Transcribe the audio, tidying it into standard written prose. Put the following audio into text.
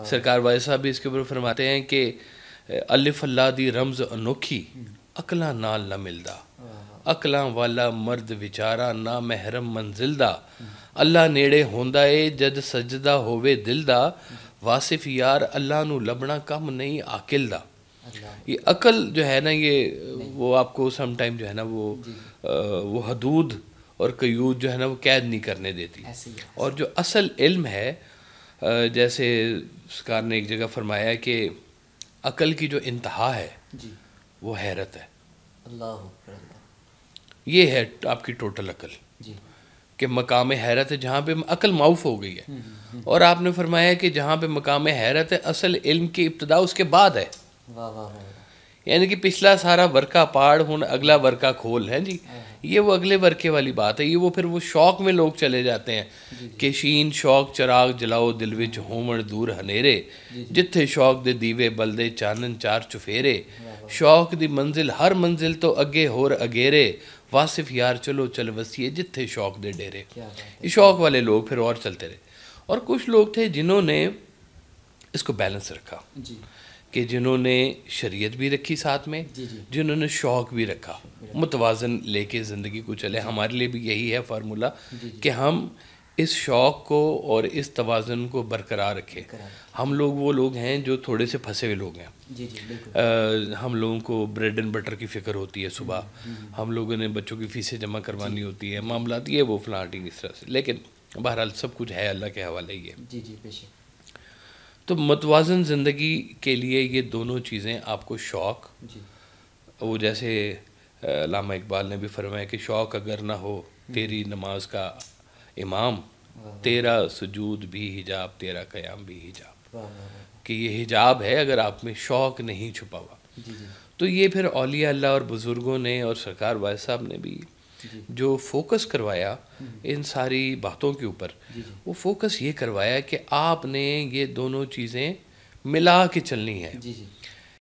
سرکار واحد صاحب بھی اس کے اوپر فرماتے ہیں کہ الف اللہ دی رمز انوکھی عقلاں نال نہ ملدا، عقلاں والا مرد وچارا نہ محرم منزل دا، اللہ نیڑے ہوندا اے جد سجدہ ہووے دل دا، واصف یار اللہ نو لبنا کم نہیں عاقل دا۔ یہ عقل جو ہے نا، یہ وہ آپ کو سم ٹائم جو ہے نا وہ حدود اور قیود جو ہے نا وہ قید نہیں کرنے دیتی، اور جو اصل علم ہے جیسے سرکار نے ایک جگہ فرمایا کہ عقل کی جو انتہا ہے وہ حیرت ہے، یہ ہے آپ کی ٹوٹل عقل، کہ مقام حیرت ہے جہاں پہ عقل معاف ہو گئی ہے، اور آپ نے فرمایا کہ جہاں پہ مقام حیرت ہے اصل علم کی ابتدا اس کے بعد ہے، یعنی کہ پچھلا سارا ورقہ پاڑ ہوں اگلا ورقہ کھول ہے جی، یہ وہ اگلے ورقے والی بات ہے، یہ وہ پھر وہ شوق میں لوگ چلے جاتے ہیں کہ شین شوق چراغ جلاؤ دل وچ ہومن دور ہنیرے، جتھے شوق دے دیوے بلدے چانن چار چفیرے، شوق دی منزل ہر منزل تو اگے ہور اگیرے، واصف یار چلو چل وسیے جتھے شوق دے ڈیرے۔ یہ شوق والے لوگ پھر اور چلتے رہے، اور کچھ لوگ تھے جنہوں نے اس کو بیلنس رکھا، کہ جنہوں نے شریعت بھی رکھی ساتھ میں، جنہوں نے شوق بھی رکھا، متوازن لے کے زندگی کو چلے۔ ہمارے لیے بھی یہی ہے فارمولہ کہ ہم اس شوق کو اور اس توازن کو برقرار رکھیں۔ ہم لوگ وہ لوگ ہیں جو تھوڑے سے پھنسے ہوئے لوگ ہیں، ہم لوگوں کو بریڈ اینڈ بٹر کی فکر ہوتی ہے، صبح ہم لوگوں نے بچوں کی فیسیں جمع کروانی ہوتی ہے، معاملات یہ وہ فلانٹنگ اس طرح سے، لیکن بہرحال سب کچھ ہے اللہ کے حوالے ہی ہے۔ تو متوازن زندگی کے لیے یہ دونوں چیزیں آپ کو شوق، وہ جیسے علامہ اقبال نے بھی فرمایا کہ شوق اگر نہ ہو تیری نماز کا امام، تیرا سجود بھی حجاب تیرا قیام بھی حجاب، کہ یہ حجاب ہے اگر آپ میں شوق نہیں چھپا ہوا۔ تو یہ پھر اولیاء اللہ اور بزرگوں نے اور سرکار واحد صاحب نے بھی جو فوکس کروایا ان ساری باتوں کے اوپر، وہ فوکس یہ کروایا کہ آپ نے یہ دونوں چیزیں ملا کے چلنی ہیں،